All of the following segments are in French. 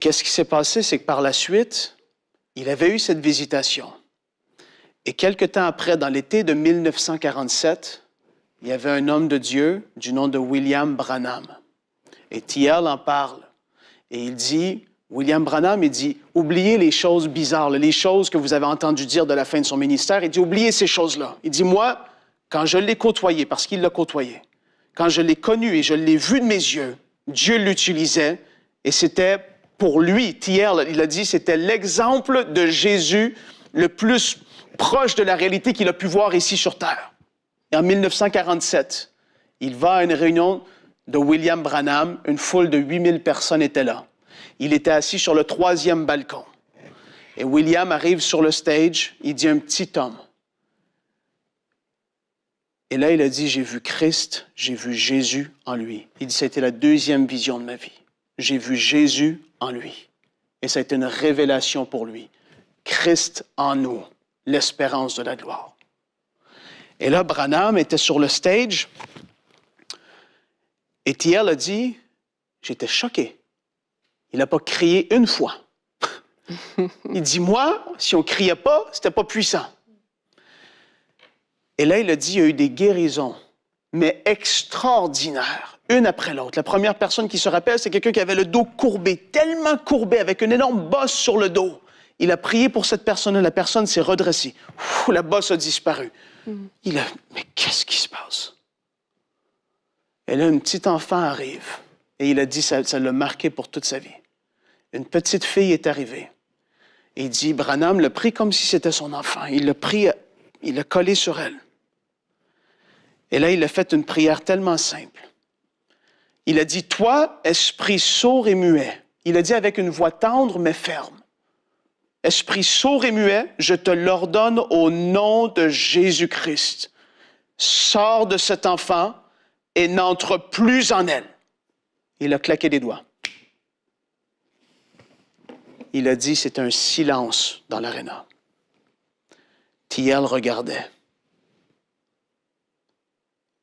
Qu'est-ce qui s'est passé? C'est que par la suite, il avait eu cette visitation. Et quelque temps après, dans l'été de 1947, il y avait un homme de Dieu du nom de William Branham. Et Thiel en parle. Et il dit, William Branham, il dit, oubliez les choses bizarres, les choses que vous avez entendu dire de la fin de son ministère. Il dit, oubliez ces choses-là. Il dit, moi, quand je l'ai côtoyé, parce qu'il l'a côtoyé, quand je l'ai connu et je l'ai vu de mes yeux, Dieu l'utilisait et c'était pour lui, Thiel, il a dit, c'était l'exemple de Jésus le plus proche de la réalité qu'il a pu voir ici sur Terre. Et en 1947, il va à une réunion de William Branham, une foule de 8000 personnes étaient là. Il était assis sur le 3e balcon. Et William arrive sur le stage, il dit un petit homme. Et là, il a dit, j'ai vu Christ, j'ai vu Jésus en lui. Il dit, ça a été la 2e vision de ma vie. J'ai vu Jésus en lui. Et ça a été une révélation pour lui. Christ en nous, l'espérance de la gloire. Et là, Branham était sur le stage. Et Thiel a dit, j'étais choqué. Il n'a pas crié une fois. Il dit, moi, si on ne criait pas, c'était pas puissant. Et là, il a dit, il y a eu des guérisons, mais extraordinaires, une après l'autre. La première personne qui se rappelle, c'est quelqu'un qui avait le dos courbé, tellement courbé, avec une énorme bosse sur le dos. Il a prié pour cette personne-là, la personne s'est redressée. La bosse a disparu. Il a, mais qu'est-ce qui se passe? Et là, un petit enfant arrive, et il a dit, ça l'a marqué pour toute sa vie. Une petite fille est arrivée. Et il dit, Branham l'a pris comme si c'était son enfant. Il l'a pris, il l'a collé sur elle. Et là, il a fait une prière tellement simple. Il a dit, toi, esprit sourd et muet. Il a dit avec une voix tendre mais ferme. Esprit sourd et muet, je te l'ordonne au nom de Jésus-Christ. Sors de cet enfant et n'entre plus en elle. Il a claqué des doigts. Il a dit, c'est un silence dans l'aréna. Thiel regardait.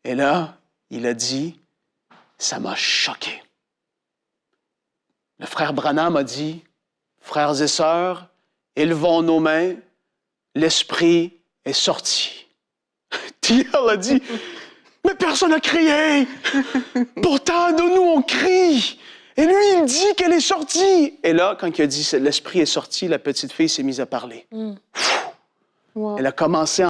Et là, il a dit, ça m'a choqué. Le frère Branham a dit, frères et sœurs, élevons nos mains, l'esprit est sorti. Thiel a dit, mais personne n'a crié. Pourtant, nous, on crie. Et lui, il dit qu'elle est sortie. Et là, quand il a dit l'esprit est sorti, la petite fille s'est mise à parler. Wow. Elle a commencé à